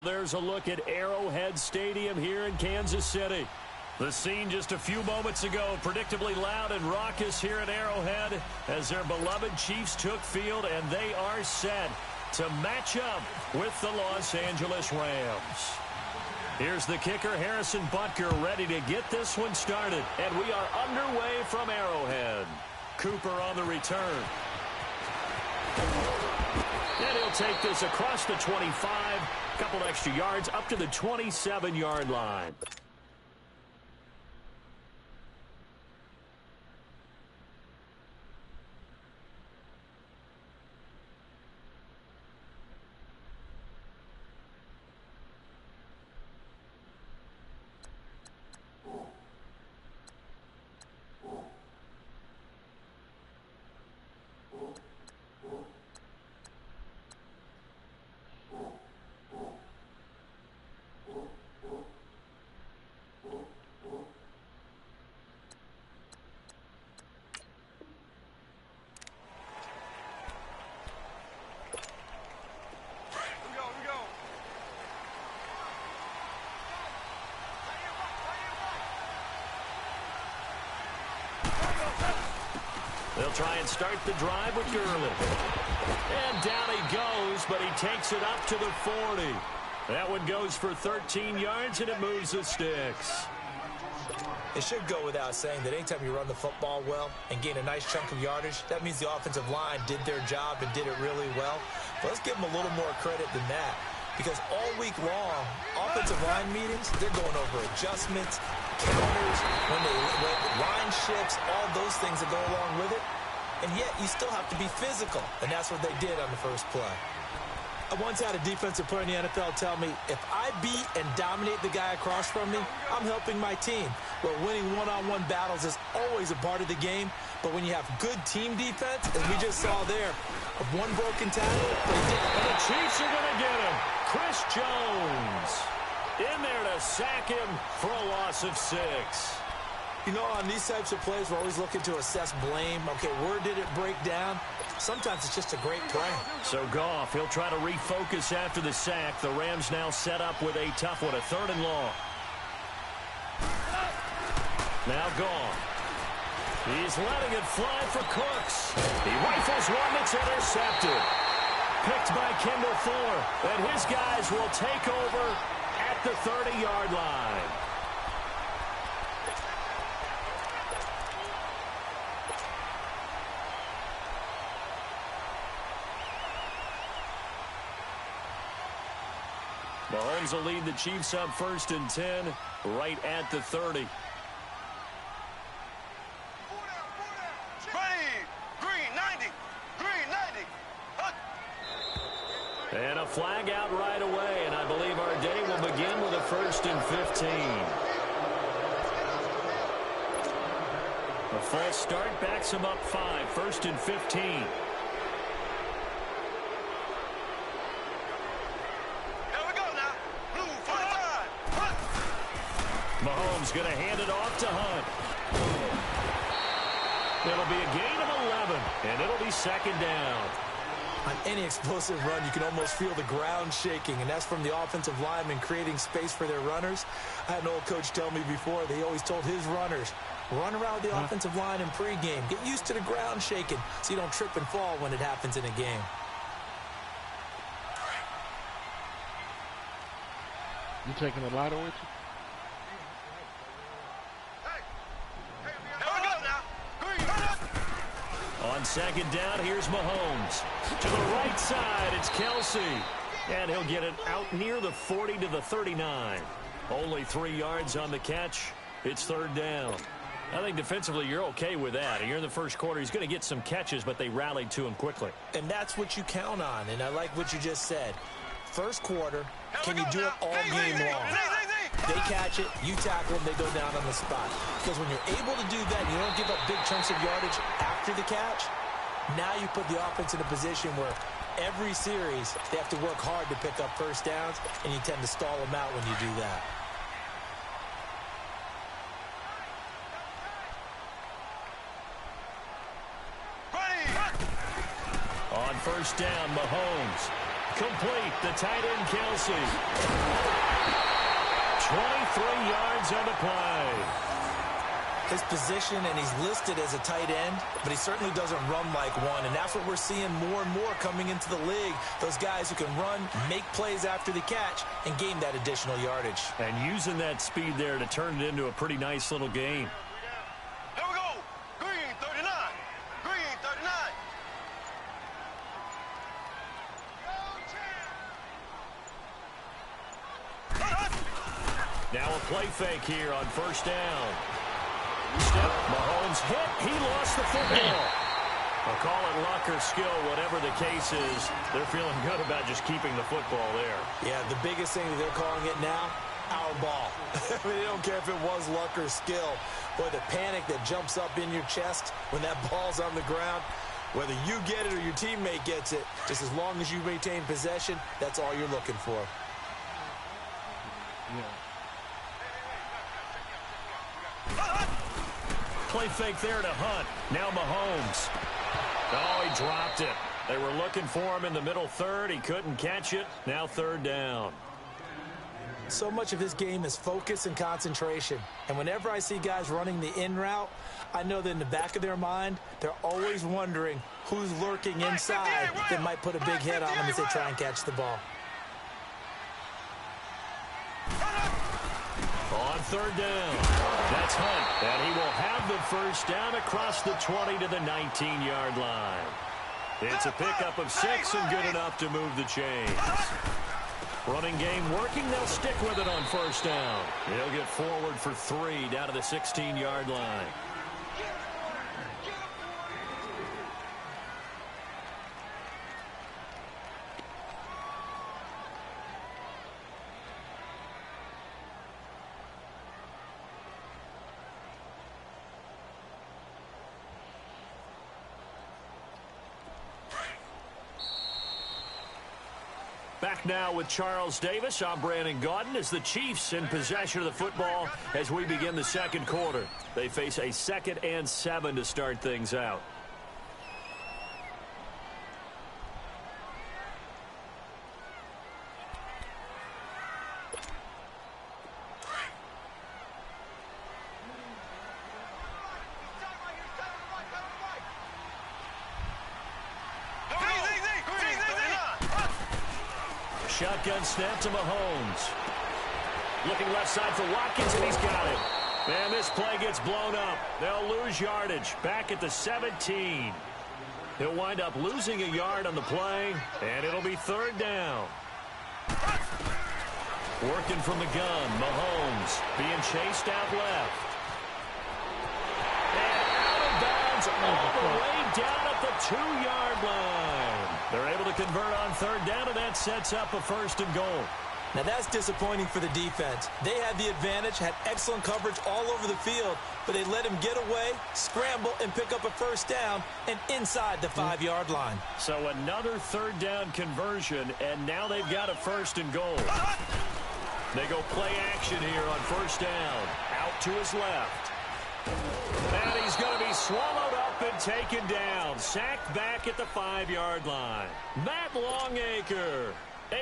there's a look at Arrowhead Stadium here in Kansas City. The scene just a few moments ago, predictably loud and raucous here at Arrowhead as their beloved Chiefs took field, and they are set to match up with the Los Angeles Rams. Here's the kicker, Harrison Butker, ready to get this one started. And we are underway from Arrowhead. Cooper on the return. And he'll take this across the 25, a couple extra yards up to the 27-yard line. They'll try and start the drive with Gurley. And down he goes, but he takes it up to the 40. That one goes for 13 yards, and it moves the sticks. It should go without saying that anytime you run the football well and gain a nice chunk of yardage, that means the offensive line did their job and did it really well. But let's give them a little more credit than that, because all week long, offensive line meetings, they're going over adjustments, counters, when line shifts, all those things that go along with it. And yet, you still have to be physical, and that's what they did on the first play. I once had a defensive player in the NFL tell me, if I beat and dominate the guy across from me, I'm helping my team. Well, winning one-on-one battles is always a part of the game, but when you have good team defense, as we just saw there, one broken tackle, and the Chiefs are going to get him. Chris Jones in there to sack him for a loss of 6. You know, on these types of plays, we're always looking to assess blame. Okay, where did it break down? Sometimes it's just a great play. So Goff, he'll try to refocus after the sack. The Rams now set up with a tough one, a 3rd and long. Now Goff. He's letting it fly for Cooks. He rifles one that's intercepted. Picked by Kendall Fuller. And his guys will take over at the 30-yard line. Mahomes will lead the Chiefs up 1st and 10, right at the 30. And a flag out right away, and I believe our day will begin with a 1st and 15. A false start backs him up 5, 1st and 15. Mahomes going to hand it off to Hunt. It'll be a gain of 11, and it'll be 2nd down. On any explosive run, you can almost feel the ground shaking, and that's from the offensive linemen creating space for their runners. I had an old coach tell me before, they always told his runners, run around the offensive line in pregame. Get used to the ground shaking so you don't trip and fall when it happens in a game. You taking a lighter with you? On 2nd down, here's Mahomes. To the right side, it's Kelsey. And he'll get it out near the 40 to the 39. Only 3 yards on the catch. It's 3rd down. I think defensively you're okay with that. You're in the first quarter. He's going to get some catches, but they rallied to him quickly. And that's what you count on, and I like what you just said. First quarter, can you do it all game long? They catch it, you tackle them, they go down on the spot. Because when you're able to do that, you don't give up big chunks of yardage after the catch, now you put the offense in a position where every series they have to work hard to pick up 1st downs, and you tend to stall them out when you do that. On 1st down, Mahomes complete. The tight end, Kelsey. 23 yards on the play. His position, and he's listed as a tight end, but he certainly doesn't run like one, and that's what we're seeing more and more coming into the league. Those guys who can run, make plays after the catch, and gain that additional yardage. And using that speed there to turn it into a pretty nice little game. Here we go. Green 39. Green 39. Now a play fake here on first down. Step, Mahomes hit. He lost the football. I'll call it luck or skill, whatever the case is. They're feeling good about just keeping the football there. Yeah, the biggest thing that they're calling it now, our ball. I mean, they don't care if it was luck or skill. Boy, the panic that jumps up in your chest when that ball's on the ground, whether you get it or your teammate gets it, just as long as you maintain possession, that's all you're looking for. Yeah. Play fake there to Hunt. Now Mahomes. Oh, he dropped it. They were looking for him in the middle third. He couldn't catch it. Now third down. So much of this game is focus and concentration. And whenever I see guys running the in route, I know that in the back of their mind, they're always wondering who's lurking inside that might put a big hit on them as they try and catch the ball. On third down, that's Hunt, and he will have the first down across the 20 to the 19-yard line. It's a pickup of 6 and good enough to move the chains. Running game working, they'll stick with it on first down. He'll get forward for 3 down to the 16-yard line. Back now with Charles Davis. I'm Brandon Gaudin as the Chiefs in possession of the football as we begin the second quarter. They face a 2nd and 7 to start things out. Shotgun snap to Mahomes. Looking left side for Watkins, and he's got it. And this play gets blown up. They'll lose yardage back at the 17. He'll wind up losing a yard on the play, and it'll be third down. Working from the gun, Mahomes being chased out left. And out of bounds all the way down at the 2-yard line. They're able to convert on third down, and that sets up a first and goal. Now that's disappointing for the defense. They had the advantage, had excellent coverage all over the field, but they let him get away, scramble, and pick up a first down, and inside the 5-yard line. So another third down conversion, and now they've got a first and goal. They go play action here on first down. Out to his left. And he's going to be swallowed up and taken down. Sacked back at the 5-yard line. Matt Longacre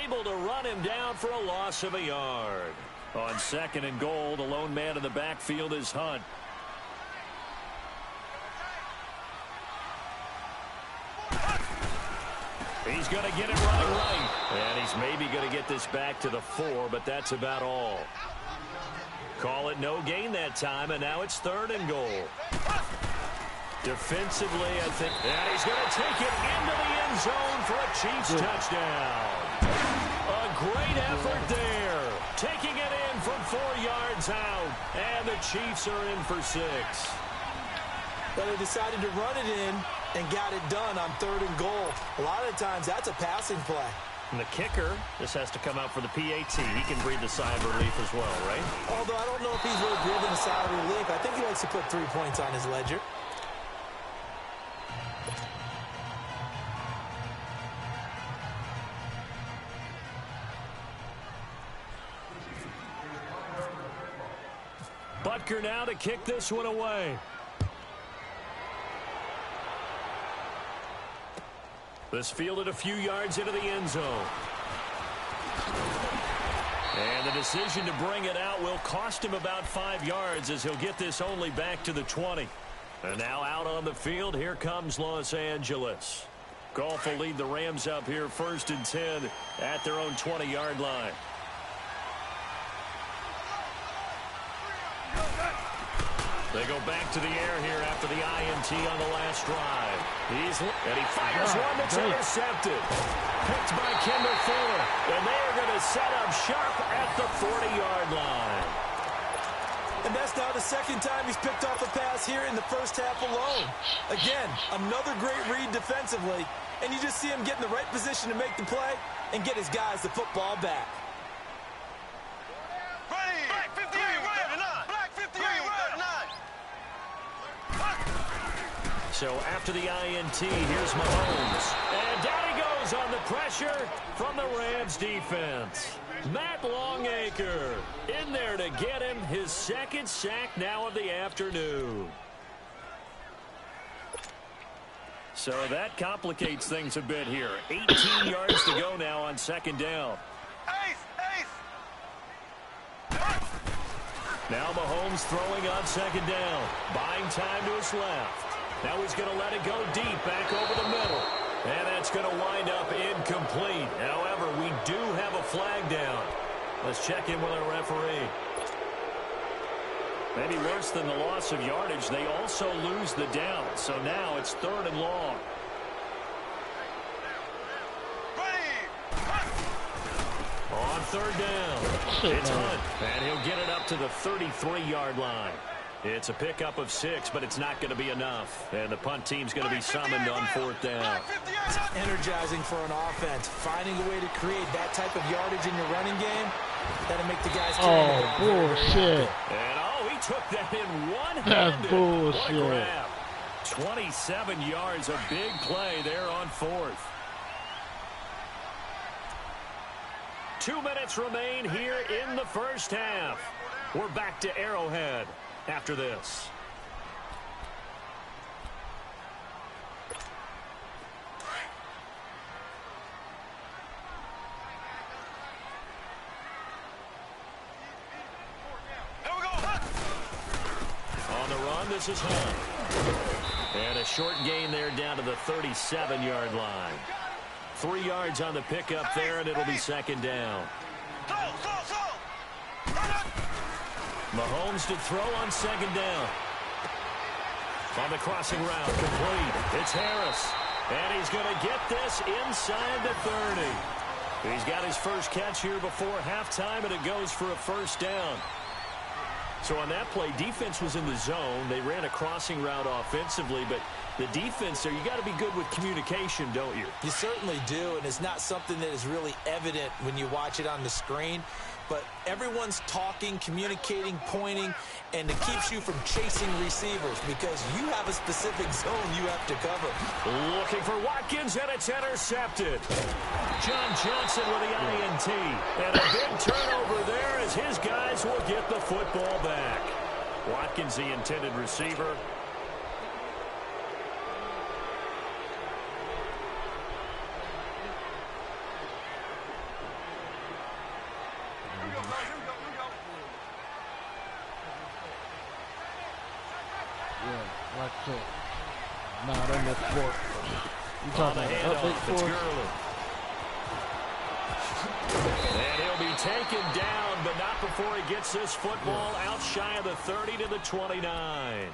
able to run him down for a loss of a yard. On second and goal, the lone man in the backfield is Hunt. He's going to get it running right. And he's maybe going to get this back to the 4, but that's about all. Call it no gain that time, and now it's third and goal. Defensively, I think, and he's going to take it into the end zone for a Chiefs touchdown. A great effort there. Taking it in from 4 yards out, and the Chiefs are in for 6. But they decided to run it in and got it done on third and goal. A lot of times, that's a passing play. And the kicker just has to come out for the PAT. He can breathe a sigh of relief as well, right? Although I don't know if he's really breathing a sigh of relief. I think he likes to put 3 points on his ledger. Butker now to kick this one away. This fielded a few yards into the end zone. And the decision to bring it out will cost him about 5 yards as he'll get this only back to the 20. And now out on the field, here comes Los Angeles. Goff will lead the Rams up here 1st and 10 at their own 20-yard line. They go back to the air here after the INT on the last drive. And he fires one that's intercepted. Picked by Kendall Fuller. And they are going to set up sharp at the 40-yard line. And that's now the 2nd time he's picked off a pass here in the first half alone. Again, another great read defensively. And you just see him get in the right position to make the play and get his guys the football back. Ready. Black 58, 39. Black 58, 39. So after the INT, here's Mahomes. And down he goes on the pressure from the Rams defense. Matt Longacre in there to get him his 2nd sack now of the afternoon. So that complicates things a bit here. 18 yards to go now on 2nd down. Ace. Now Mahomes throwing on 2nd down. Buying time to his left. Now he's going to let it go deep back over the middle. And that's going to wind up incomplete. However, we do have a flag down. Let's check in with our referee. Maybe worse than the loss of yardage, they also lose the down. So now it's 3rd and long. On 3rd down, it's Hunt. And he'll get it up to the 33-yard line. It's a pickup of 6, but it's not going to be enough. And the punt team's going to be summoned on 4th down. It's energizing for an offense. Finding a way to create that type of yardage in your running game, that'll make the guys carry the ball. Bullshit. And, he took that in one-handed. That's bullshit. What a grab. 27 yards, a big play there on 4th. 2 minutes remain here in the first half. We're back to Arrowhead after this. On the run, this is Hunt. And a short gain there down to the 37-yard line. 3 yards on the pickup there, and it'll be 2nd down. Mahomes to throw on 2nd down. On the crossing route, complete. It's Harris. And he's going to get this inside the 30. He's got his first catch here before halftime, and it goes for a 1st down. So on that play, defense was in the zone. They ran a crossing route offensively, but the defense there, you got to be good with communication, don't you? You certainly do, and it's not something that is really evident when you watch it on the screen. But everyone's talking, communicating, pointing, and it keeps you from chasing receivers because you have a specific zone you have to cover. Looking for Watkins, and it's intercepted. John Johnson with the INT. And a big turnover there as his guys will get the football back. Watkins, the intended receiver. Not on that sport. You talking about update for And he'll be taken down, but not before he gets this football out shy of the 30 to the 29.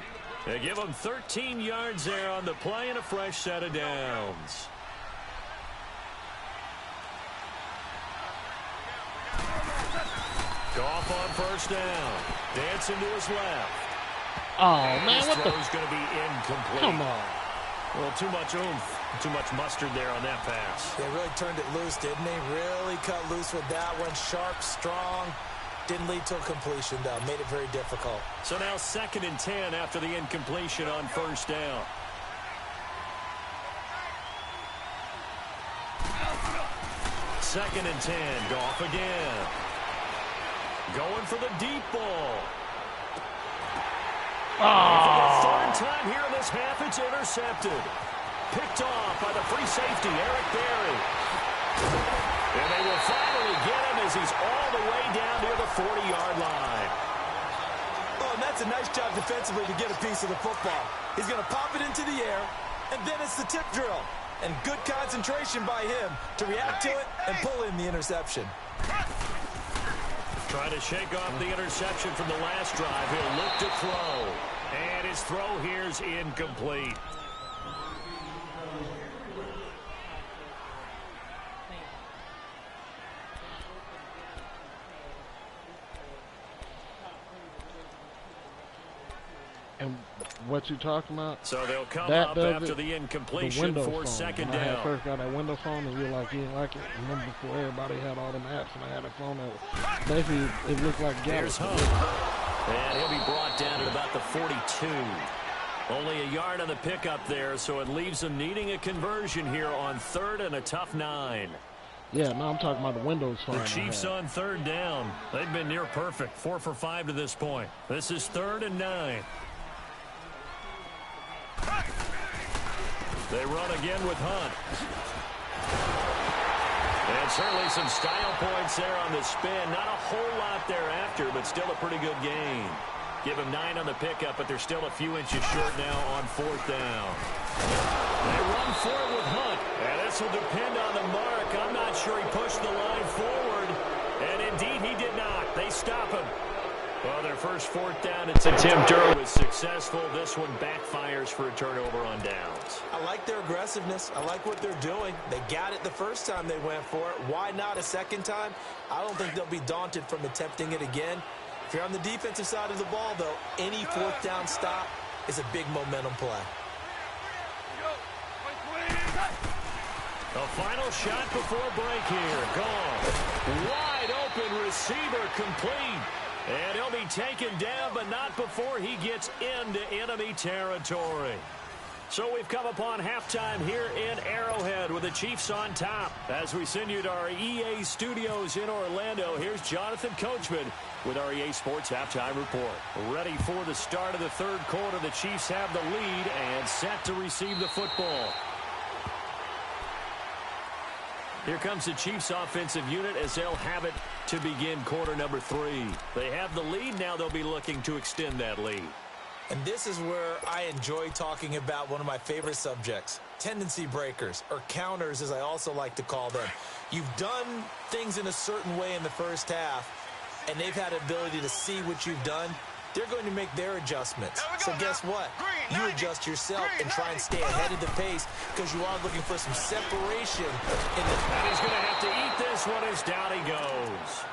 They give him 13 yards there on the play and a fresh set of downs. Goff on 1st down. Dancing to his left. Oh, and man, what the? His throw's going to be incomplete. Come on. Well, too much oomph, too much mustard there on that pass. They really turned it loose, didn't they? Really cut loose with that one. Sharp, strong. Didn't lead to a completion, though. Made it very difficult. So now 2nd and 10 after the incompletion on 1st down. Second and 10. Goff again. Going for the deep ball. Oh. For the 3rd time here in this half, it's intercepted. Picked off by the free safety, Eric Berry. And they will finally get him as he's all the way down near the 40-yard line. Oh, and that's a nice job defensively to get a piece of the football. He's going to pop it into the air, and then it's the tip drill. And good concentration by him to react to it and pull in the interception. Trying to shake off the interception from the last drive. He'll look to throw. And his throw here's incomplete. And what you talking about? So they'll come that up after the incompletion for second when down. I first got that window phone, and you didn't like it. Remember before everybody had all them apps, and I had a phone that basically it looked like Here's Galaxy. Hunt. And he'll be brought down at about the 42. Only a yard on the pickup there, so it leaves them needing a conversion here on 3rd and a tough 9. Yeah, no, I'm talking about the Windows phone. The Chiefs on 3rd down. They've been near perfect, 4 for 5 to this point. This is 3rd and 9. They run again with Hunt. And certainly some style points there on the spin. Not a whole lot thereafter, but still a pretty good gain. Give him 9 on the pickup, but they're still a few inches short now on 4th down. They run for it with Hunt. And this will depend on the mark. I'm not sure he pushed the line forward. And indeed, he did not. They stop him. Well, their first 4th down attempt was successful. This one backfires for a turnover on downs. I like their aggressiveness. I like what they're doing. They got it the first time they went for it. Why not a second time? I don't think they'll be daunted from attempting it again. If you're on the defensive side of the ball, though, any 4th down stop is a big momentum play. A final shot before break here. Gone. Wide open receiver complete. And he'll be taken down, but not before he gets into enemy territory. So we've come upon halftime here in Arrowhead with the Chiefs on top. As we send you to our EA studios in Orlando, here's Jonathan Coachman with our EA Sports Halftime Report. Ready for the start of the 3rd quarter. The Chiefs have the lead and set to receive the football. Here comes the Chiefs offensive unit as they'll have it to begin quarter number 3. They have the lead. Now they'll be looking to extend that lead. And this is where I enjoy talking about one of my favorite subjects, tendency breakers, or counters as I also like to call them. You've done things in a certain way in the first half, and they've had ability to see what you've done. They're going to make their adjustments. So guess what? You adjust yourself and try and stay ahead of the pace because you are looking for some separation. And he's going to have to eat this one as down he goes.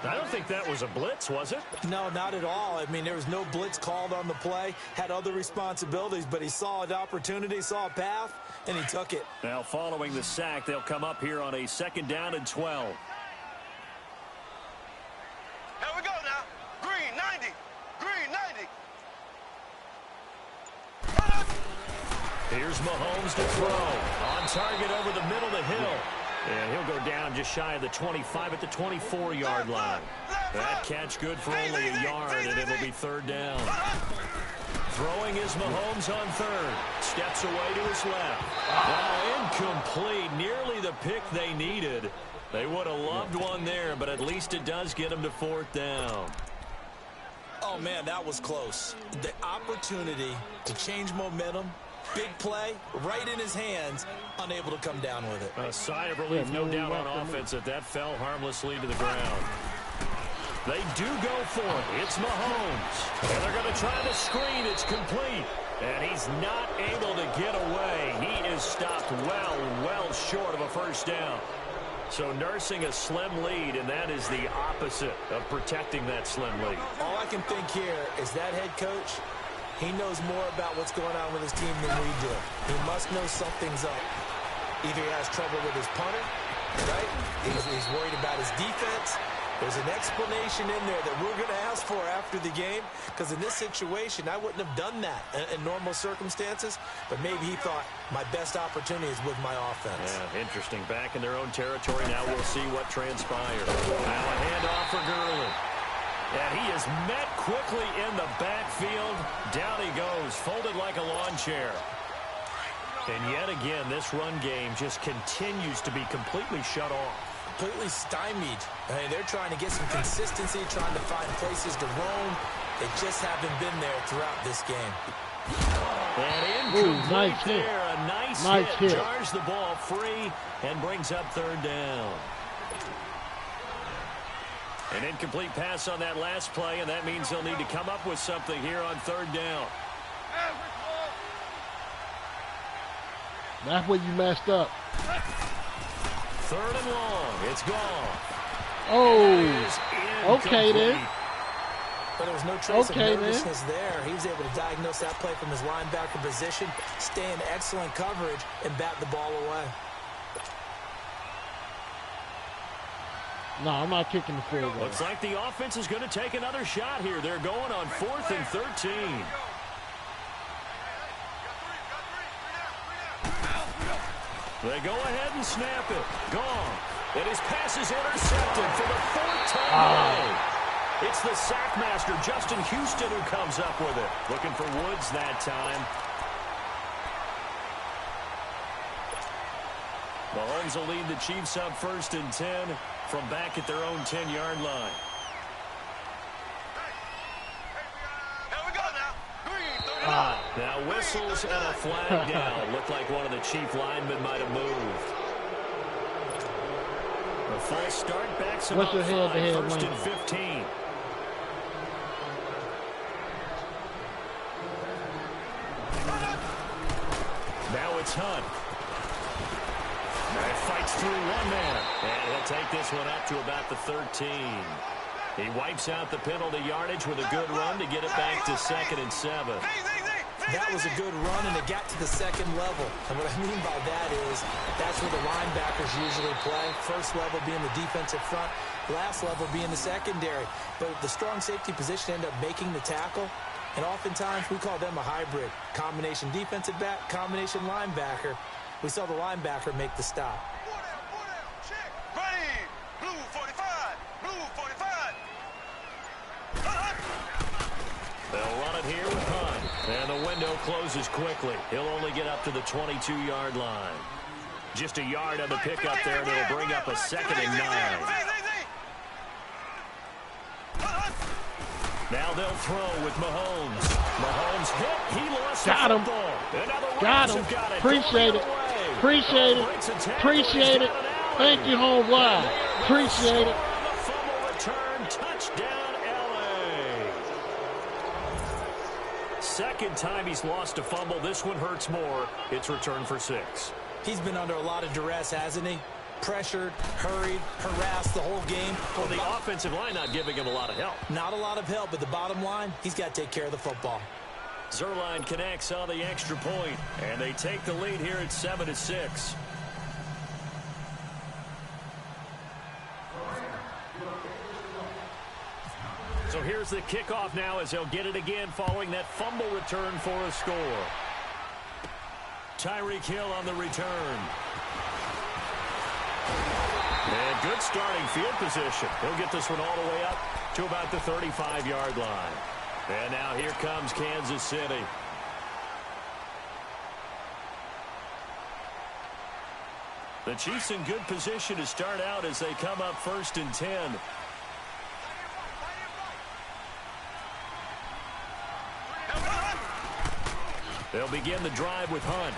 I don't think that was a blitz, was it? No, not at all. I mean, there was no blitz called on the play. Had other responsibilities, but he saw an opportunity, saw a path, and he took it. Now, following the sack, they'll come up here on a 2nd down and 12. Here we go now. Green 90. Green 90. Here's Mahomes to throw. On target over the middle of the hill. And he'll go down just shy of the 25 at the 24-yard line. That catch good for only a yard, and it'll be 3rd down. Throwing is Mahomes on 3rd. Steps away to his left. Now incomplete. Nearly the pick they needed. They would have loved one there, but at least it does get them to 4th down. Oh, man, that was close. The opportunity to change momentum, big play, right in his hands, unable to come down with it. A sigh of relief, no doubt, on offense that fell harmlessly to the ground. They do go for it. It's Mahomes. And they're going to try the screen. It's complete. And he's not able to get away. He is stopped well short of a 1st down. So nursing a slim lead, and that is the opposite of protecting that slim lead. All I can think here is that head coach, he knows more about what's going on with his team than we do. He must know something's up. Either he has trouble with his punter, right? He's worried about his defense. There's an explanation in there that we're going to ask for after the game, because in this situation, I wouldn't have done that in normal circumstances, but maybe he thought my best opportunity is with my offense. Yeah, interesting. Back in their own territory. Now we'll see what transpires. Now a handoff for Gurley. And he is met quickly in the backfield. Down he goes, folded like a lawn chair. And yet again, this run game just continues to be completely shut off. Completely stymied. I mean, they're trying to get some consistency, trying to find places to roam. They just haven't been there throughout this game. And incomplete nice hit. there. A nice hit. Jars the ball free and brings up third down. An incomplete pass on that last play, and that means they'll need to come up with something here on third down. That's where you messed up. Third and long. It's gone. Oh, okay then. But there was no trace of nervousness there. He was able to diagnose that play from his linebacker position, stay in excellent coverage, and bat the ball away. No, I'm not kicking the field goal. Looks like the offense is going to take another shot here. They're going on 4th and 13. They go ahead and snap it. Gone. And his pass is intercepted for the 4th time today. It's the sackmaster, Justin Houston, who comes up with it. Looking for Woods that time. Mahomes will lead the Chiefs up 1st and 10 from back at their own 10-yard line. Now whistles and a flag down. Looked like one of the Chief linemen might have moved. The false start backs him up 5, 1st and 15. Now it's Hunt. And fights through one man. And he'll take this one up to about the 13. He wipes out the penalty yardage with a good run to get it back to 2nd and 7. That was a good run, and it got to the 2nd level. And what I mean by that is that's where the linebackers usually play. First level being the defensive front, last level being the secondary. But the strong safety position ended up making the tackle. And oftentimes we call them a hybrid. Combination defensive back, combination linebacker. We saw the linebacker make the stop. Ready, blue 45, blue 45. They'll run it here with Hunt. And the window closes quickly. He'll only get up to the 22-yard line. Just a yard on the pickup there, and it'll bring up a 2nd and 9. Now they'll throw with Mahomes. Mahomes hit. He lost the football. Got him. Appreciate it. Appreciate it. Appreciate it. Thank you, home wide. Appreciate it. Fumble return. Touchdown, LA. Second time he's lost a fumble. This one hurts more. It's returned for 6. He's been under a lot of duress, hasn't he? Pressured, hurried, harassed the whole game. Well, the offensive line not giving him a lot of help. Not a lot of help, but the bottom line, he's got to take care of the football. Zerline connects on the extra point, and they take the lead here at 7-6. So here's the kickoff now as they'll get it again following that fumble return for a score. Tyreek Hill on the return. And good starting field position. He'll get this one all the way up to about the 35-yard line. And now here comes Kansas City. The Chiefs in good position to start out as they come up 1st and 10. They'll begin the drive with Hunt.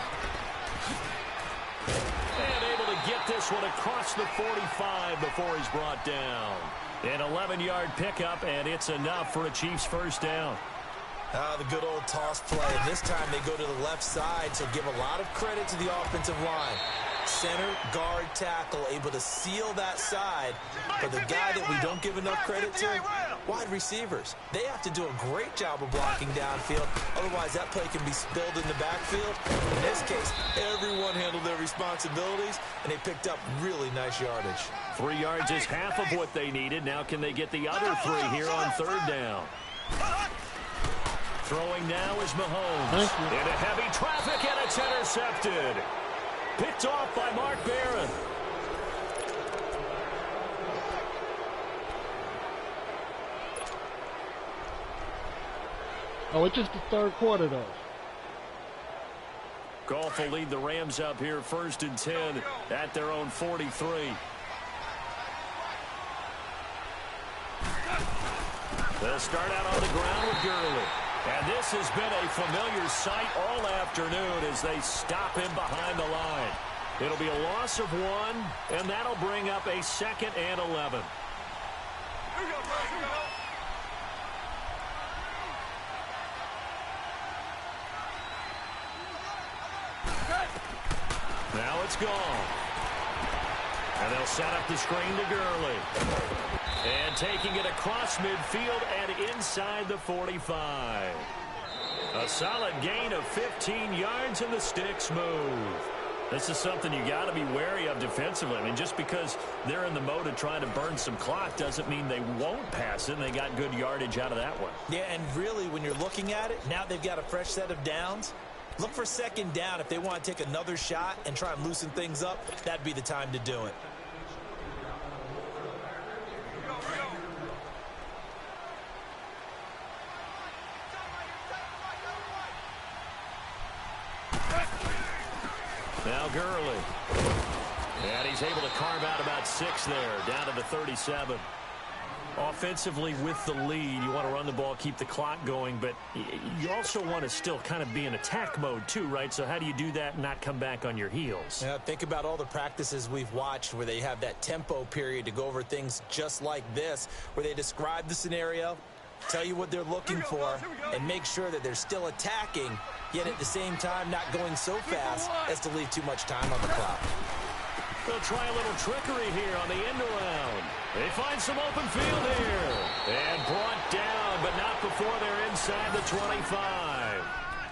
And able to get this one across the 45 before he's brought down. An 11-yard pickup, and it's enough for a Chiefs first down. The good old toss play. This time they go to the left side, so give a lot of credit to the offensive line. Center, guard, tackle, able to seal that side. But the guy that we don't give enough credit to, wide receivers. They have to do a great job of blocking downfield. Otherwise, that play can be spilled in the backfield. In this case, everyone handled their responsibilities, and they picked up really nice yardage. 3 yards is half of what they needed. Now can they get the other 3 here on third down? Throwing now is Mahomes. Into heavy traffic, and it's intercepted. Picked off by Mark Barron. Oh, it's just the third quarter, though. Goff will lead the Rams up here 1st and 10 at their own 43. They'll start out on the ground with Gurley. And this has been a familiar sight all afternoon as they stop him behind the line. It'll be a loss of 1, and that'll bring up a 2nd and 11. Now it's gone. And they'll set up the screen to Gurley. And taking it across midfield and inside the 45. A solid gain of 15 yards, and the sticks move. This is something you got to be wary of defensively. I mean, just because they're in the mode of trying to burn some clock doesn't mean they won't pass it, and they got good yardage out of that one. Yeah, and really, when you're looking at it, now they've got a fresh set of downs. Look for 2nd down if they want to take another shot and try and loosen things up. That'd be the time to do it. Now Gurley. And he's able to carve out about 6 there, down to the 37. Offensively with the lead, you want to run the ball, keep the clock going, but you also want to still kind of be in attack mode too, right? So how do you do that and not come back on your heels? Yeah, think about all the practices we've watched where they have that tempo period to go over things just like this, where they describe the scenario, tell you what they're looking for, and make sure that they're still attacking, yet at the same time not going so fast as to leave too much time on the clock. They'll try a little trickery here on the end around. They find some open field here. And brought down, but not before they're inside the 25.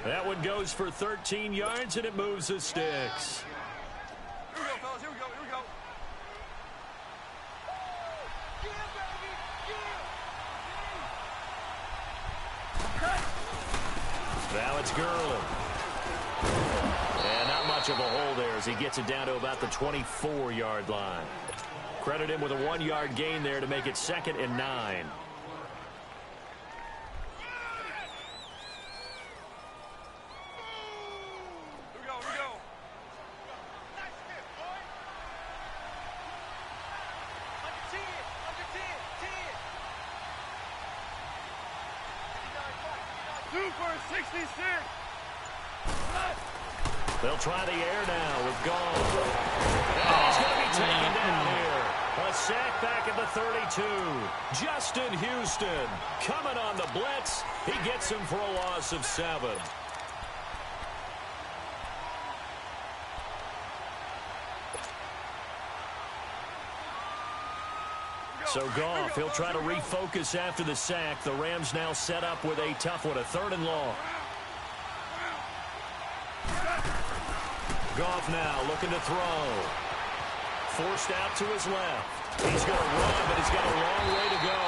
That one goes for 13 yards, and it moves the sticks. Here we go, fellas. Here we go. Here we go. Now it's Gurley. And not much of a hole there as he gets it down to about the 24-yard line. Credit him with a 1-yard gain there to make it 2nd and 9. Here we go. Here we go. Nice hit, boy. Under 10. Under 10. 10. 2 for 66. They'll try the air now with Goff. And he's going to be taken down here. A sack back at the 32. Justin Houston coming on the blitz. He gets him for a loss of 7. So Goff, he'll try to refocus after the sack. The Rams now set up with a tough one, a 3rd and long. Goff now looking to throw. Forced out to his left. He's going to run, but he's got a long way to go.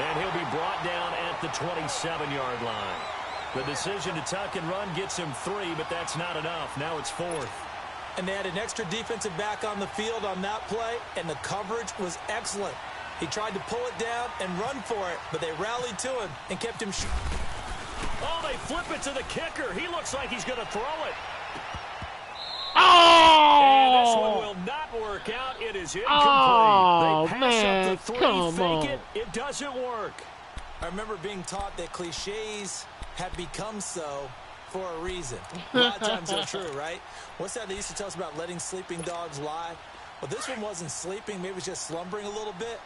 And he'll be brought down at the 27-yard line. The decision to tuck and run gets him 3, but that's not enough. Now it's 4th. And they had an extra defensive back on the field on that play, and the coverage was excellent. He tried to pull it down and run for it, but they rallied to him and kept him short. Oh, they flip it to the kicker. He looks like he's going to throw it. Oh! And this one will not work out. It is incomplete. Oh, they pass man, up the 3, come fake on. it. It doesn't work. I remember being taught that cliches have become so for a reason. A lot of times they're true, right? What's that they used to tell us about letting sleeping dogs lie? Well, this one wasn't sleeping. Maybe it was just slumbering a little bit.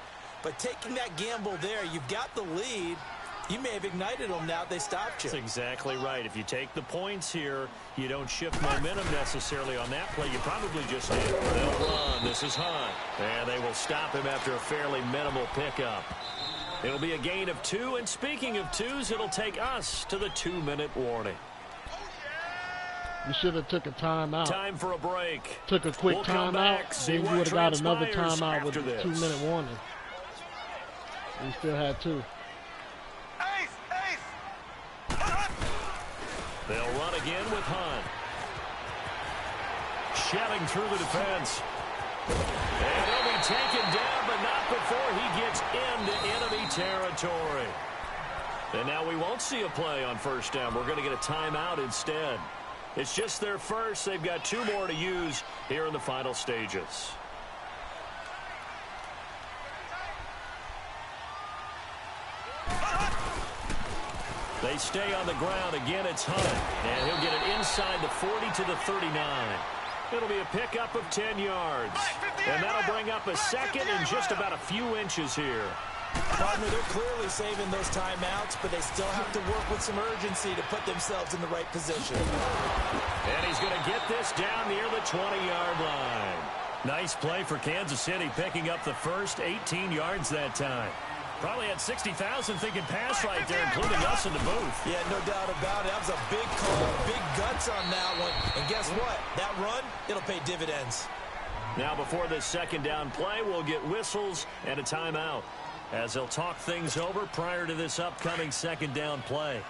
But taking that gamble there, you've got the lead. You may have ignited them now if they stopped you. That's exactly right. If you take the points here, you don't shift momentum necessarily on that play. You probably just did. They'll run. This is Hunt. And they will stop him after a fairly minimal pickup. It'll be a gain of 2. And speaking of 2s, it'll take us to the 2-minute warning. You should have took a timeout. Time for a break. Took a quick We'll come timeout. back, see Then you what would have got another transpires timeout with after a this. 2-minute warning. We still had 2. Ace! Ace! They'll run again with Hunt. Shelling through the defense. And he'll be taken down, but not before he gets into enemy territory. And now we won't see a play on 1st down. We're going to get a timeout instead. It's just their first. They've got 2 more to use here in the final stages. They stay on the ground. Again, it's Hunt. And he'll get it inside the 40 to the 39. It'll be a pickup of 10 yards. And that'll bring up a second and just about a few inches here. Partner, they're clearly saving those timeouts, but they still have to work with some urgency to put themselves in the right position. And he's going to get this down near the 20-yard line. Nice play for Kansas City, picking up the first 18 yards that time. Probably had 60,000 thinking pass right there, including us in the booth. Yeah, no doubt about it. That was a big call, big guts on that one. And guess what? That run, it'll pay dividends. Now before this second down play, we'll get whistles and a timeout, as they'll talk things over prior to this upcoming second down play.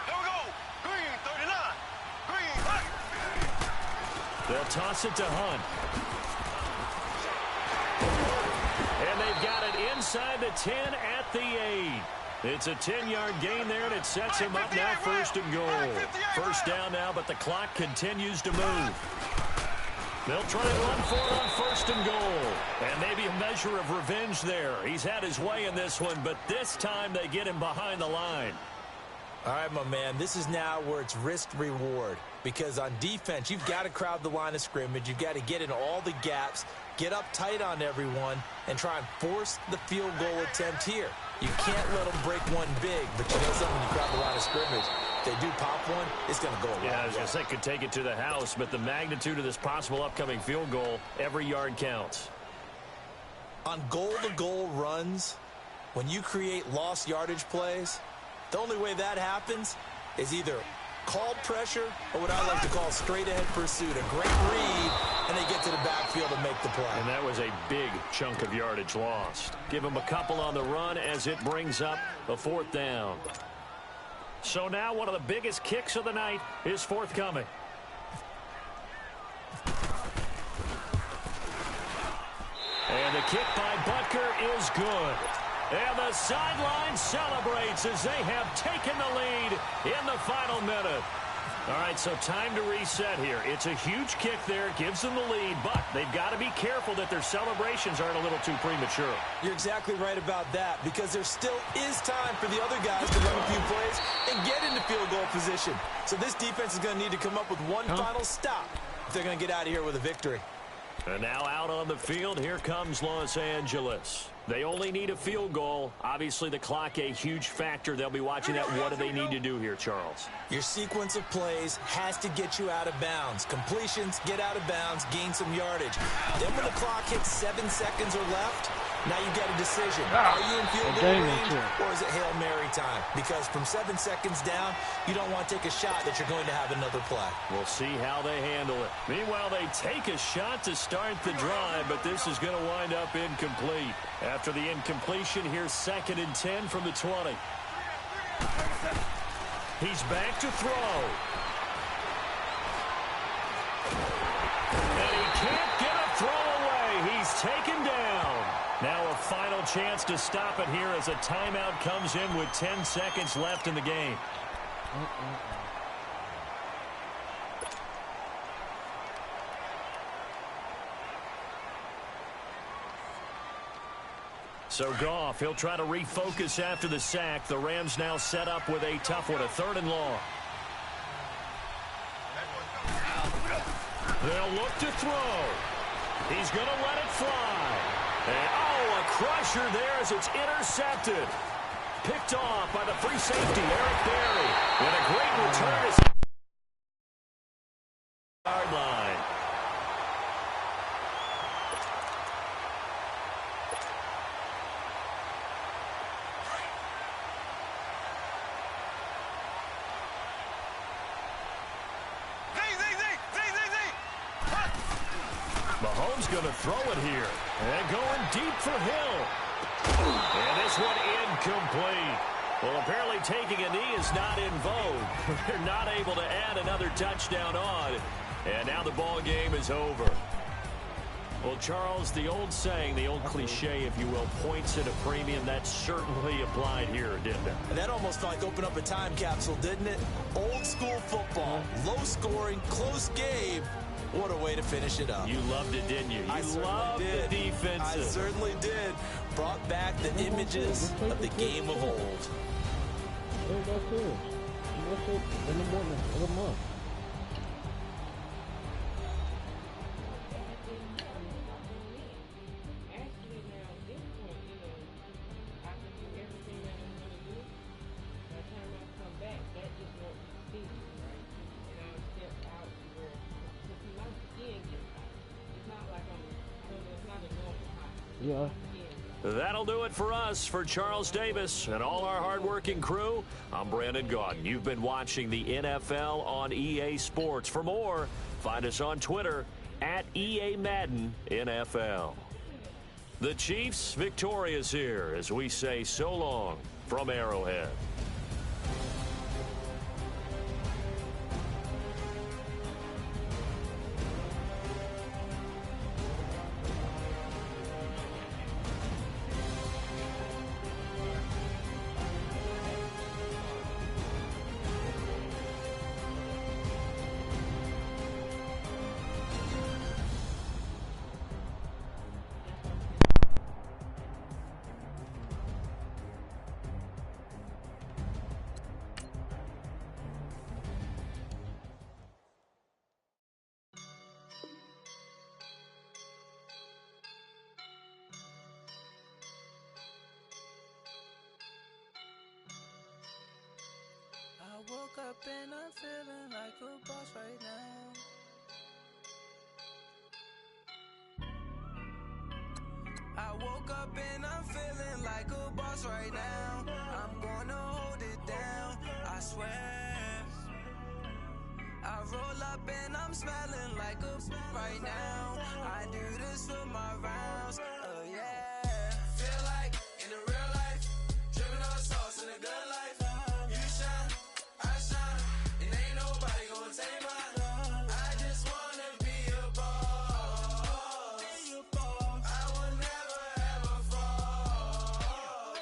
Here we go. Green 39. Green. They'll toss it to Hunt. And they've got it inside the 10 at the 8. It's a 10-yard gain there, and it sets him up now first and goal. First down now, but the clock continues to move. They'll try and run for it on first and goal. And maybe a measure of revenge there. He's had his way in this one, but this time they get him behind the line. All right, my man, this is now where it's risk-reward. Because on defense, you've got to crowd the line of scrimmage. You've got to get in all the gaps, get up tight on everyone, and try and force the field goal attempt here. You can't let them break one big, but you know something, when you crowd the line of scrimmage, if they do pop one, it's going to go a long way. Yeah, I was going to say, could take it to the house, but the magnitude of this possible upcoming field goal, every yard counts. On goal-to-goal runs, when you create lost yardage plays, the only way that happens is either called pressure or what I like to call straight-ahead pursuit. A great read, and they get to the backfield and make the play. And that was a big chunk of yardage lost. Give them a couple on the run as it brings up the fourth down. So now one of the biggest kicks of the night is forthcoming. And the kick by Butker is good. And the sideline celebrates as they have taken the lead in the final minute. All right, so time to reset here. It's a huge kick there. It gives them the lead, but they've got to be careful that their celebrations aren't a little too premature. You're exactly right about that, because there still is time for the other guys to run a few plays and get into field goal position. So this defense is going to need to come up with one final stop if they're going to get out of here with a victory. And now out on the field, here comes Los Angeles. They only need a field goal. Obviously, the clock a huge factor. They'll be watching that. What do they need to do here, Charles? Your sequence of plays has to get you out of bounds. Completions, get out of bounds, gain some yardage. Then when the clock hits 7 seconds or left, now you've got a decision. Are you in field goal range, or is it Hail Mary time? Because from 7 seconds down, you don't want to take a shot that you're going to have another play. We'll see how they handle it. Meanwhile, they take a shot to start the drive, but this is going to wind up incomplete. After the incompletion, here's 2nd and 10 from the 20. He's back to throw. And he can't get a throw away. He's taken down. Now a final chance to stop it here as a timeout comes in with 10 seconds left in the game. So Goff, he'll try to refocus after the sack. The Rams now set up with a tough one, a 3rd and long. They'll look to throw. He's going to let it fly. And, a crusher there as it's intercepted. Picked off by the free safety, Eric Berry. And a great return is yard line. Mahomes going to throw it here. And going deep for Hill. And this one incomplete. Well, apparently taking a knee is not in vogue. They're not able to add another touchdown on. And now the ball game is over. Well, Charles, the old saying, the old cliche, if you will, points at a premium, that certainly applied here, didn't it? And that almost felt like opened up a time capsule, didn't it? Old school football, low scoring, close game. What a way to finish it up. You loved it, didn't you? I loved did. The defensive. I certainly did. Brought back the images of the game of old. That's it. That's it in the morning of the month. Yeah. That'll do it for us. For Charles Davis and all our hardworking crew, I'm Brandon Gaudin. You've been watching the NFL on EA Sports. For more, find us on Twitter at EA Madden NFL. The Chiefs victorious here as we say so long from Arrowhead. I woke up and I'm feeling like a boss right now. I woke up and I'm feeling like a boss right now. I'm gonna hold it down, I swear. I roll up and I'm smelling like a right now. I do this for my rounds, oh yeah. Feel like in the real life, dripping on sauce in a good life. You shine, I shine, and ain't nobody gonna take mine. I just wanna be a boss. I will never ever fall.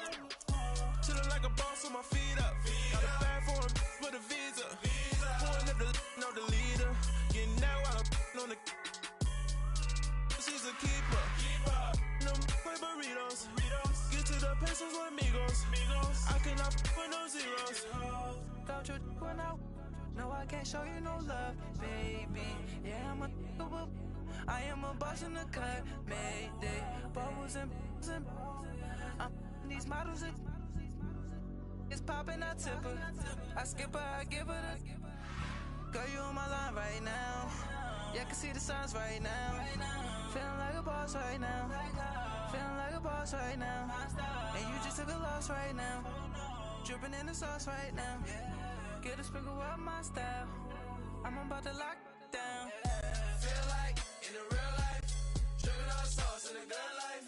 Chillin' like a boss with my feet up. Got a bag for him with a visa. Pulling up the leader. Getting that while I'm on the. She's a keeper. No play burritos. Get to the pesos with amigos. I cannot with no zeros. Don't you run out? No, I can't show you no love, baby. Yeah, I am a boss in the cut, Mayday. Bubbles and I'm these models. It's popping, I tip her. I skip her, I give her the. Girl, you on my line right now. Yeah, I can see the signs right now. Feeling like a boss right now. Feeling like a boss right now. And you just took a loss right now. Dripping in the sauce right now. Get a sprinkle up my style. I'm about to lock down. Feel like in the real life, dripping on sauce in a good life.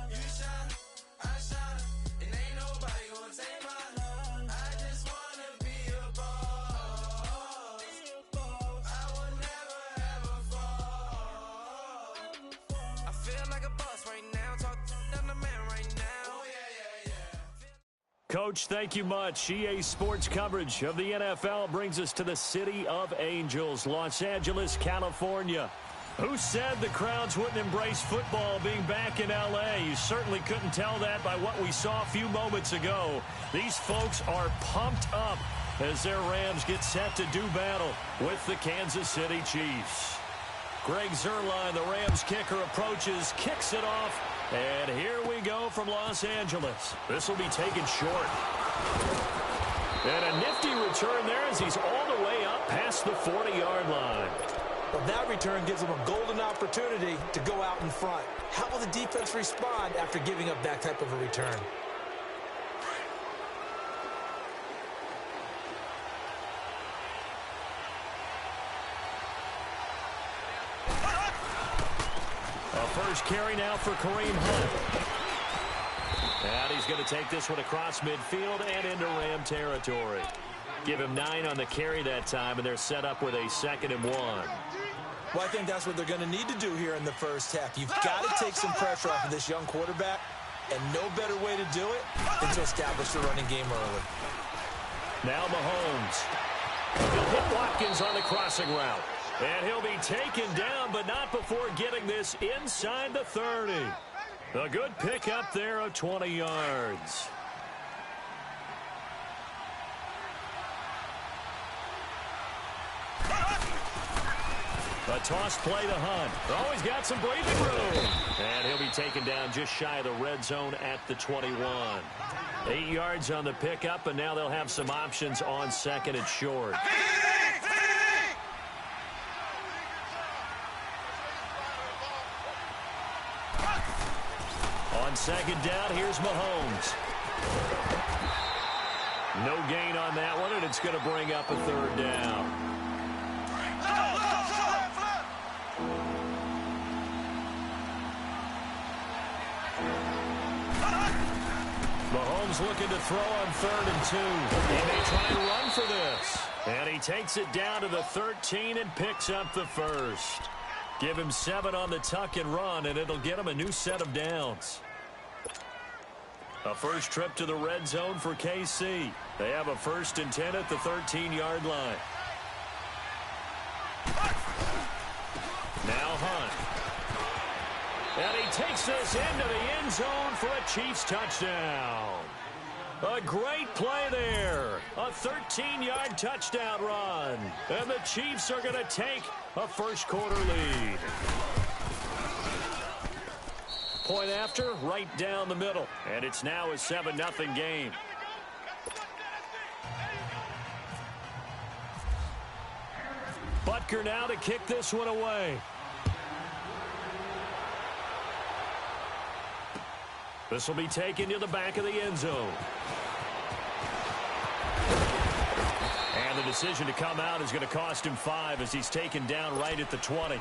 You shine, I shine, and ain't nobody gonna take mine. I just wanna be a boss. I will never ever fall. I feel like a boss right now. Talk to the man right now. Oh yeah. Coach, thank you much. EA Sports coverage of the NFL brings us to the City of Angels, Los Angeles, California. Who said the crowds wouldn't embrace football being back in L.A.? You certainly couldn't tell that by what we saw a few moments ago. These folks are pumped up as their Rams get set to do battle with the Kansas City Chiefs. Greg Zuerlein, the Rams kicker, approaches, kicks it off, and here we go from Los Angeles. This will be taken short. And a nifty return there as he's all the way up past the 40-yard line. Well, that return gives them a golden opportunity to go out in front. How will the defense respond after giving up that type of a return? A first carry now for Kareem Hunt. And he's going to take this one across midfield and into Ram territory. Give him 9 on the carry that time, and they're set up with a 2nd and 1. Well, I think that's what they're going to need to do here in the first half. You've got to take some pressure off of this young quarterback, and no better way to do it than to establish the running game early. Now Mahomes. He'll hit Watkins on the crossing route. And he'll be taken down, but not before getting this inside the 30. A good pickup there of 20 yards. A toss play to Hunt. Always got some breathing room. And he'll be taken down just shy of the red zone at the 21. 8 yards on the pickup, and now they'll have some options on second and short. On second down, here's Mahomes. No gain on that one, and it's going to bring up a third down. Mahomes looking to throw on 3rd and 2. He may try and run for this. And he takes it down to the 13 and picks up the first. Give him 7 on the tuck and run, and it'll get him a new set of downs. A first trip to the red zone for KC. They have a 1st and 10 at the 13-yard line. Now Hunt. And he takes this into the end zone for a Chiefs touchdown. A great play there. A 13-yard touchdown run. And the Chiefs are going to take a first-quarter lead. Point after, right down the middle. And it's now a 7-0 game. Butker now to kick this one away. This will be taken to the back of the end zone. And the decision to come out is going to cost him 5 as he's taken down right at the 20.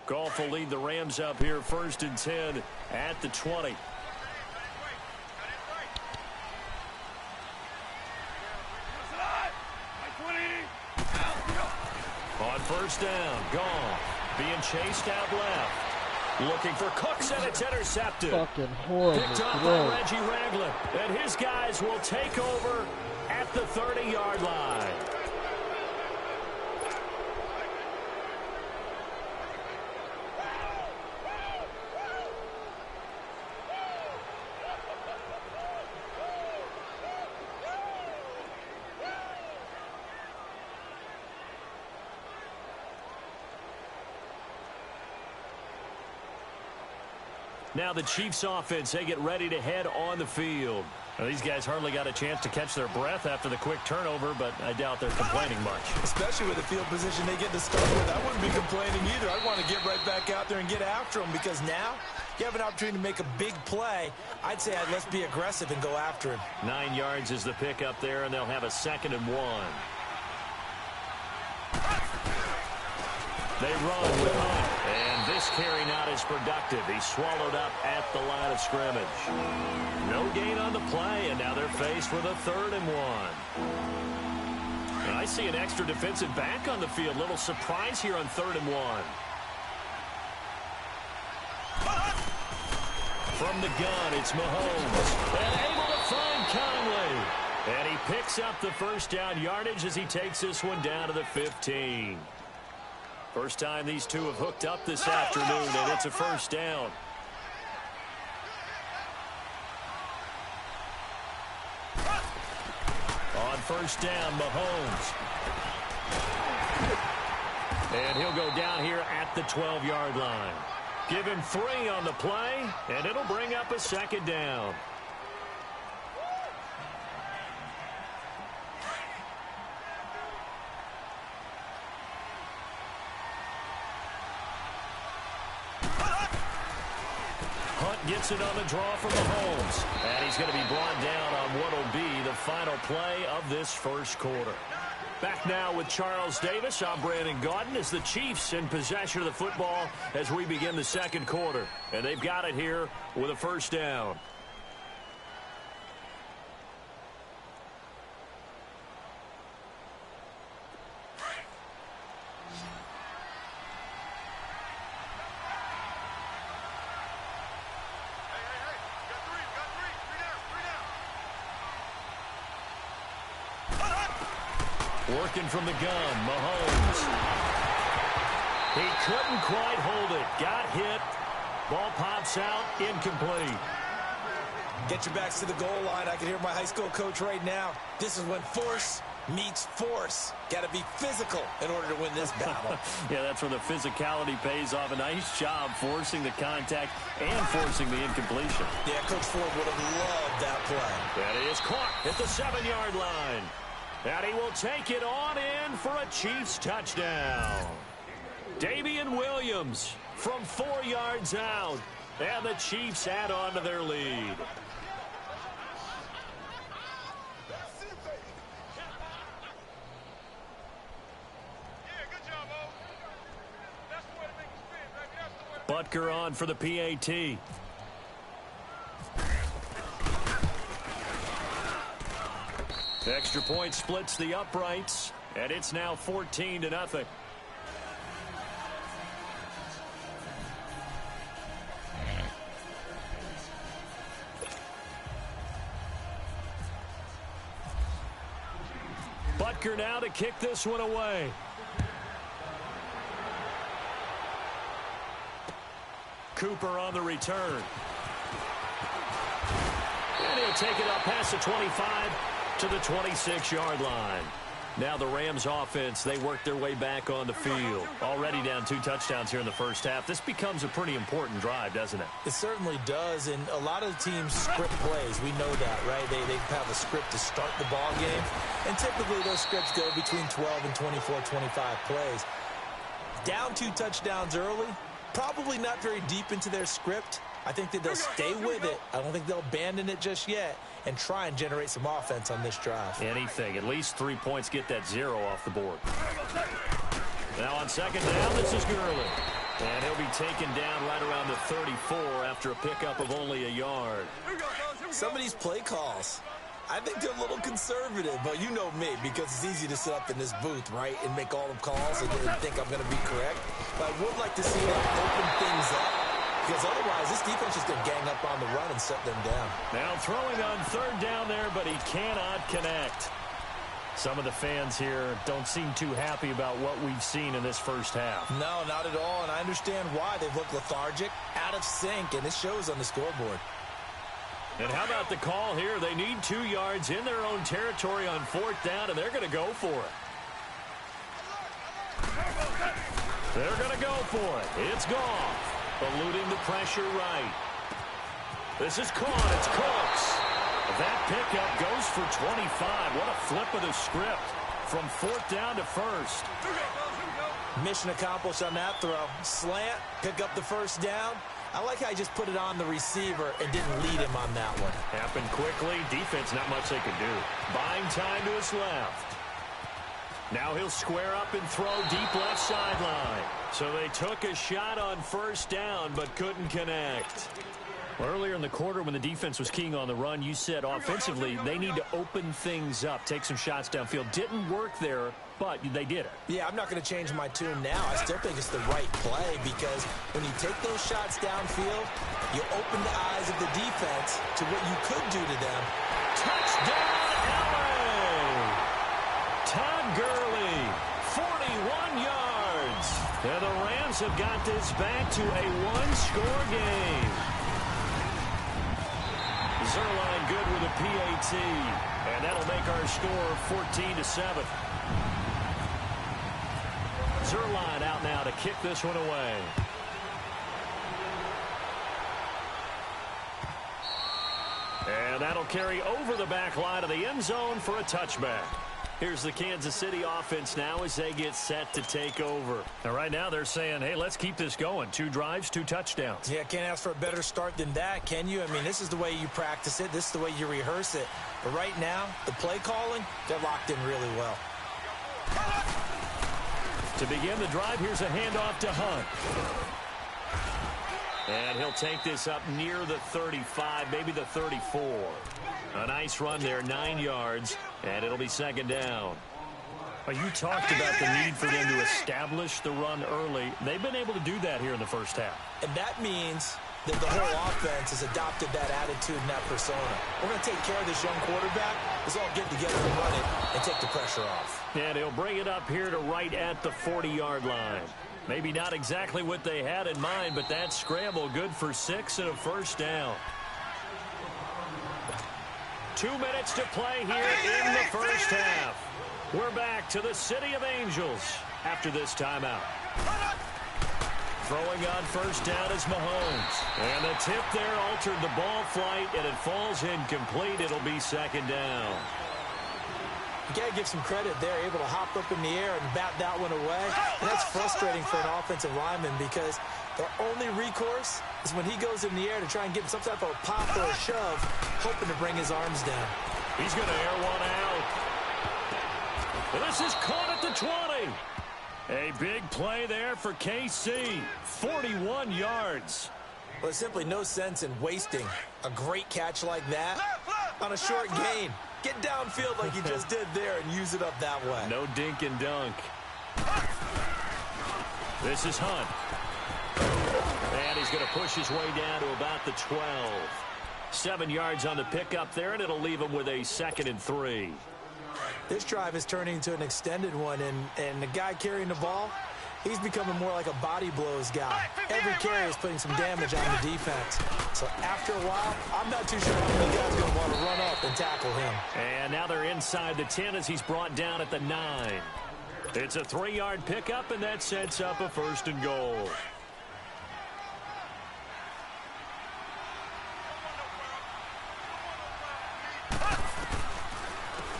Goff will lead the Rams up here 1st and 10 at the 20. On 1st down, Goff being chased out left. Looking for Cooks, and it's intercepted. Fucking horrible Picked up by Reggie Ragland. And his guys will take over at the 30-yard line. Now the Chiefs offense, they get ready to head on the field. Now, these guys hardly got a chance to catch their breath after the quick turnover, but I doubt they're complaining much. Especially with the field position they get to start with. I wouldn't be complaining either. I'd want to get right back out there and get after them, because now you have an opportunity to make a big play. I'd say let's be aggressive and go after him. 9 yards is the pickup there, and they'll have a 2nd and 1. They run with Hunt, and this carry not as productive. He's swallowed up at the line of scrimmage. No gain on the play, and now they're faced with a 3rd and 1. And I see an extra defensive back on the field. Little surprise here on 3rd and 1. From the gun, it's Mahomes. And able to find Conley. And he picks up the first down yardage as he takes this one down to the 15. First time these two have hooked up this afternoon, and it's a first down. On 1st down, Mahomes. And he'll go down here at the 12-yard line. Give him 3 on the play, and it'll bring up a 2nd down. Gets it on the draw for Mahomes. And he's going to be brought down on what will be the final play of this first quarter. Back now with Charles Davis. I'm Brandon Gaudin as the Chiefs in possession of the football as we begin the second quarter. And they've got it here with a first down. Working from the gun, Mahomes. He couldn't quite hold it. Got hit. Ball pops out, incomplete. Get your backs to the goal line. I can hear my high school coach right now. This is when force meets force. Got to be physical in order to win this battle. Yeah, that's where the physicality pays off. A nice job forcing the contact and forcing the incompletion. Yeah, Coach Ford would have loved that play. That is caught at the 7-yard line. And he will take it on in for a Chiefs touchdown. Damian Williams from 4 yards out. And the Chiefs add on to their lead. Butker on for the PAT. Extra point splits the uprights, and it's now 14-0. Butker now to kick this one away. Cooper on the return. And he'll take it up past the 25 to the 26-yard line. Now the Rams offense, they work their way back on the field. Already down 2 touchdowns here in the first half. This becomes a pretty important drive, doesn't it? It certainly does, and a lot of the teams script plays. We know that, right? They have a script to start the ball game, and typically those scripts go between 12 and 24, 25 plays. Down 2 touchdowns early, probably not very deep into their script. I think that they'll stay with it. I don't think they'll abandon it just yet and try and generate some offense on this drive. Anything. At least 3 points, get that 0 off the board. Now on second down, this is Gurley. And he'll be taken down right around the 34 after a pickup of only a yard. Some of these play calls, I think they're a little conservative, but you know me, because it's easy to sit up in this booth, right, and make all the calls and think I'm going to be correct. But I would like to see them open things up, because otherwise this defense is going to gang up on the run and shut them down. Now throwing on third down there, but he cannot connect. Some of the fans here don't seem too happy about what we've seen in this first half. No, not at all, and I understand why. They've looked lethargic, out of sync, and it shows on the scoreboard. And how about the call here? They need 2 yards in their own territory on fourth down, and they're going to go for it. They're going to go for it. It's Goff, eluding the pressure right. This is caught. It's Cooks. That pickup goes for 25. What a flip of the script from fourth down to first. Mission accomplished on that throw. Slant, pick up the first down. I like how he just put it on the receiver and didn't lead him on that one. Happened quickly. Defense, not much they could do. Buying time to his left. Now he'll square up and throw deep left sideline. So they took a shot on first down but couldn't connect. Well, earlier in the quarter when the defense was keying on the run, you said offensively they need to open things up, take some shots downfield. Didn't work there, but they did it. Yeah, I'm not going to change my tune now. I still think it's the right play because when you take those shots downfield, you open the eyes of the defense to what you could do to them. Touchdown, LA! Todd Gurley, 41 yards. And the Rams have got this back to a one-score game. Zerline good with a PAT, and that'll make our score 14-7. Zerline out now to kick this one away. And that'll carry over the back line of the end zone for a touchback. Here's the Kansas City offense now as they get set to take over. Now, right now they're saying, hey, let's keep this going. 2 drives, 2 touchdowns. Yeah, can't ask for a better start than that, can you? I mean, this is the way you practice it. This is the way you rehearse it. But right now, the play calling, they're locked in really well. To begin the drive, here's a handoff to Hunt. And he'll take this up near the 35, maybe the 34. A nice run there, 9 yards, and it'll be second down. Well, you talked about the need for them to establish the run early. They've been able to do that here in the first half. And that means that the whole offense has adopted that attitude and that persona. We're going to take care of this young quarterback. Let's all get together and run it and take the pressure off. And he'll bring it up here to right at the 40-yard line. Maybe not exactly what they had in mind, but that scramble good for 6 and a first down. 2 minutes to play here in the first half. We're back to the City of Angels after this timeout. Throwing on first down is Mahomes. And the tip there altered the ball flight, and it falls incomplete. It'll be second down. You got to give some credit there, able to hop up in the air and bat that one away. And that's frustrating for an offensive lineman because their only recourse is when he goes in the air to try and get some type of a pop or a shove, hoping to bring his arms down. He's going to air one out. And this is caught at the 20. A big play there for KC. 41 yards. Well, there's simply no sense in wasting a great catch like that on a short gain. Get downfield like you just did there and use it up that way. No dink and dunk. This is Hunt. And he's going to push his way down to about the 12. 7 yards on the pickup there, and it'll leave him with a 2nd and 3. This drive is turning into an extended one, and the guy carrying the ball, he's becoming more like a body blows guy. Every carry is putting some damage on the defense. So after a while, I'm not too sure how many guys are going to want to run up and tackle him. And now they're inside the 10 as he's brought down at the 9. It's a 3-yard pickup, and that sets up a 1st and goal.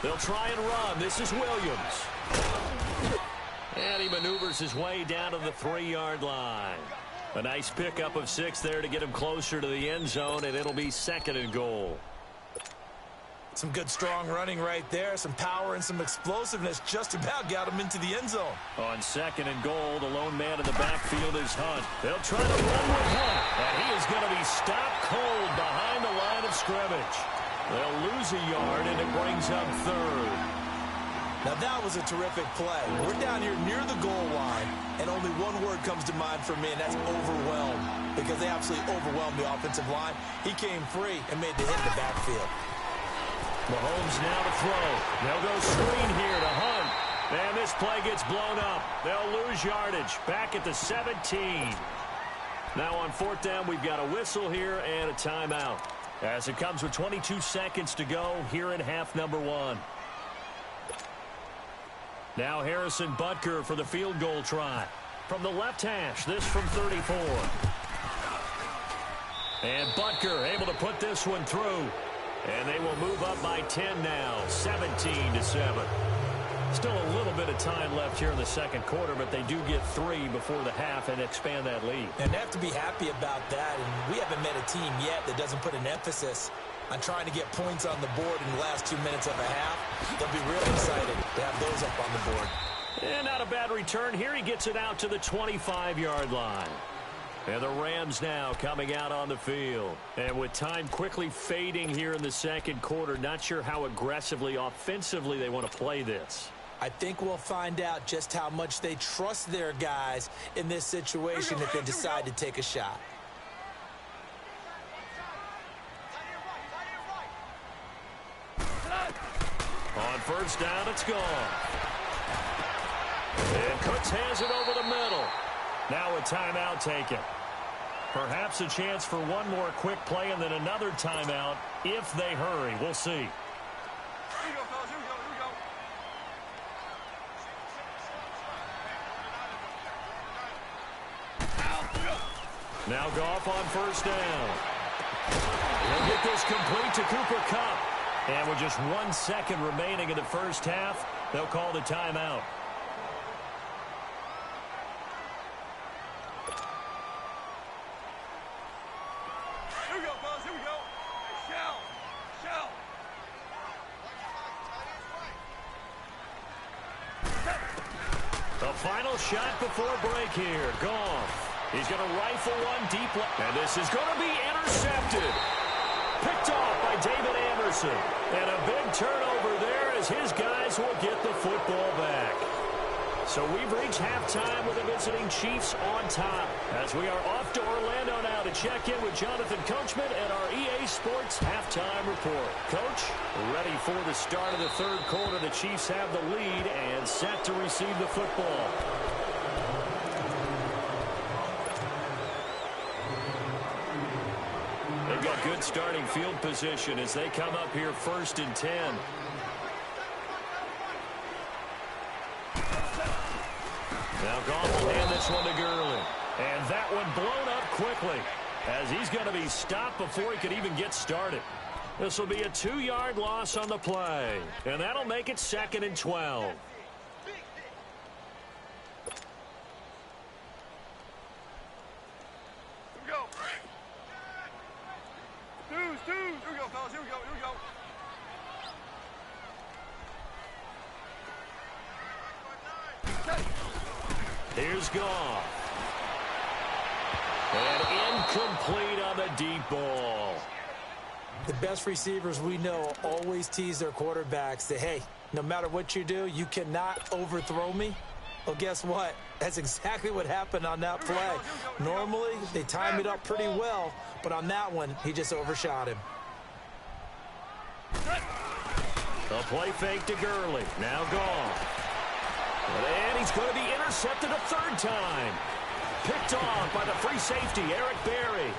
They'll try and run. This is Williams. And he maneuvers his way down to the 3-yard line. A nice pickup of 6 there to get him closer to the end zone, and it'll be 2nd and goal. Some good strong running right there. Some power and some explosiveness just about got him into the end zone. On 2nd and goal, the lone man in the backfield is Hunt. They'll try to run with Hunt, and he is going to be stopped cold behind the line of scrimmage. They'll lose a yard, and it brings up 3rd. Now that was a terrific play. We're down here near the goal line, and only one word comes to mind for me, and that's overwhelmed, because they absolutely overwhelmed the offensive line. He came free and made the hit in the backfield. Mahomes now to throw. They'll go screen here to Hunt. And this play gets blown up. They'll lose yardage. Back at the 17. Now on 4th down, we've got a whistle here and a timeout. As it comes with 22 seconds to go here in half number 1. Now Harrison Butker for the field goal try. From the left hash, this from 34. And Butker able to put this one through. And they will move up by 10 now, 17-7. Still a little bit of time left here in the 2nd quarter, but they do get 3 before the half and expand that lead. And they have to be happy about that. And we haven't met a team yet that doesn't put an emphasis on trying to get points on the board in the last 2 minutes of a half. They'll be real excited to have those up on the board. And not a bad return here. He gets it out to the 25-yard line. And the Rams now coming out on the field. And with time quickly fading here in the 2nd quarter, not sure how aggressively, offensively they want to play this. I think we'll find out just how much they trust their guys in this situation if they decide to take a shot. On 1st down, it's gone. And Cooks has it over the middle. Now a timeout taken. Perhaps a chance for one more quick play and then another timeout if they hurry. We'll see. Now Goff on 1st down. He'll get this complete to Cooper Kupp. And with just 1 second remaining in the first half, they'll call the timeout. Here we go, fellas. Here we go. Shell. Shell. Final shot before break here. Goff. He's going to rifle one deep left. And this is going to be intercepted. Picked off by David Anderson. And a big turnover there as his guys will get the football back. So we've reached halftime with the visiting Chiefs on top. As we are off to Orlando now to check in with Jonathan Coachman and our EA Sports halftime report. Coach, ready for the start of the third quarter. The Chiefs have the lead and set to receive the football. They've got good starting field position as they come up here 1st and 10. Now Goff will hand this one to Gurley. And that one blown up quickly as he's going to be stopped before he could even get started. This will be a 2-yard loss on the play. And that'll make it 2nd and 12. Here we go. Twos. Here we go, fellas. Here we go. Here's Goff. And incomplete on the deep ball. The best receivers we know always tease their quarterbacks that, hey, no matter what you do, you cannot overthrow me. Well, guess what? That's exactly what happened on that play. Normally, they time it up pretty well, but on that one, he just overshot him. A play fake to Gurley. Now Goff. And he's going to be intercepted a 3rd time. Picked off by the free safety, Eric Berry.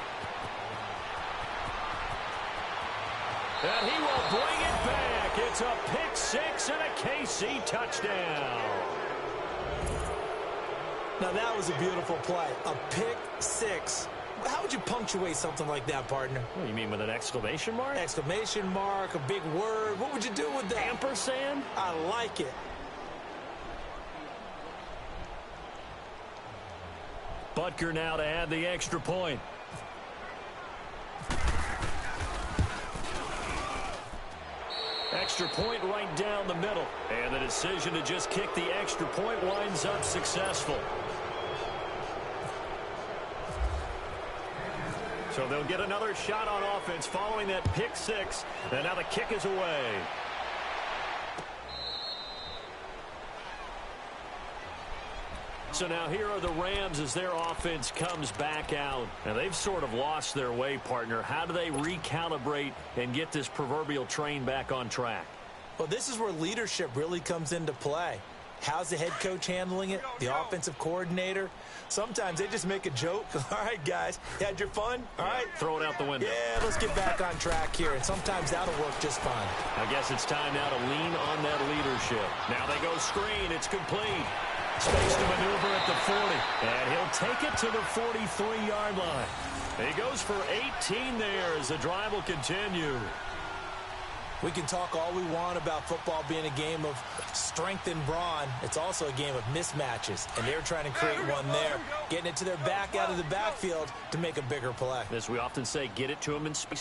And he will bring it back. It's a pick 6 and a KC touchdown. Now, that was a beautiful play. A pick 6. How would you punctuate something like that, partner? What do you mean, with an exclamation mark? Exclamation mark, a big word. What would you do with that? Ampersand? I like it. Butker now to add the extra point. Extra point right down the middle. And the decision to just kick the extra point winds up successful. So they'll get another shot on offense following that pick 6. And now the kick is away. So now here are the Rams as their offense comes back out. And they've sort of lost their way, partner. How do they recalibrate and get this proverbial train back on track? Well, this is where leadership really comes into play. How's the head coach handling it? The offensive coordinator? Sometimes they just make a joke. All right, guys, you had your fun? All right. Throw it out the window. Yeah, let's get back on track here. And sometimes that'll work just fine. I guess it's time now to lean on that leadership. Now they go screen. It's complete. Space to maneuver at the 40. And he'll take it to the 43-yard line. He goes for 18 there as the drive will continue. We can talk all we want about football being a game of strength and brawn. It's also a game of mismatches, and they're trying to create one there, getting it to their back out of the backfield to make a bigger play. As we often say, get it to him in space.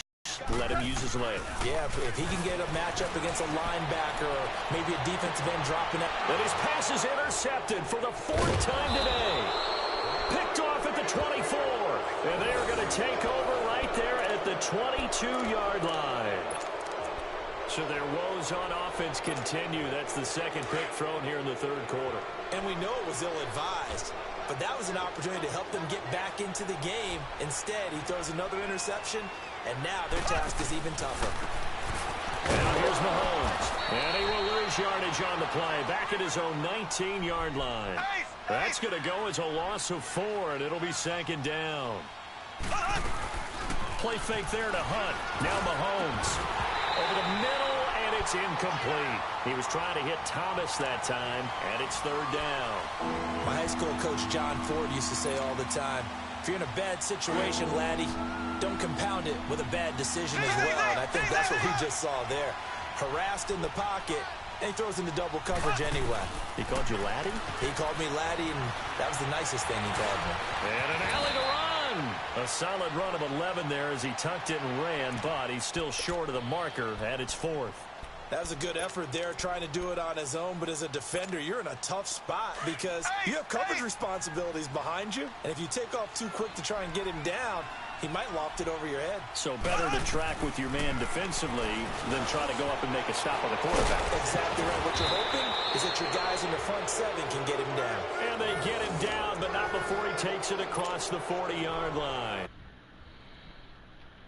Let him use his leg. Yeah, if he can get a matchup against a linebacker or maybe a defensive end dropping it. And his pass is intercepted for the 4th time today. Picked off at the 24. And they are going to take over right there at the 22-yard line. So their woes on offense continue. That's the 2nd pick thrown here in the 3rd quarter. And we know it was ill-advised, but that was an opportunity to help them get back into the game. Instead, he throws another interception, and now their task is even tougher. Now here's Mahomes. And he will lose yardage on the play. Back at his own 19-yard line. That's going to go as a loss of 4, and it'll be 2nd down. Play fake there to Hunt. Now Mahomes. Over the middle, and it's incomplete. He was trying to hit Thomas that time, and it's 3rd down. My high school coach, John Ford, used to say all the time, if you're in a bad situation, laddie, don't compound it with a bad decision as well. And I think that's what we just saw there. Harassed in the pocket, and he throws into double coverage anyway. He called you laddie? He called me laddie, and that was the nicest thing he called me. And an alley to run. A solid run of 11 there as he tucked it and ran, but he's still short of the marker at its 4th. That was a good effort there, trying to do it on his own, but as a defender, you're in a tough spot because you have coverage responsibilities behind you, and if you take off too quick to try and get him down, he might loft it over your head. So better to track with your man defensively than try to go up and make a stop on the quarterback. Exactly right. What you're hoping is that your guys in the front seven can get him down. And they get him down, but not before he takes it across the 40-yard line.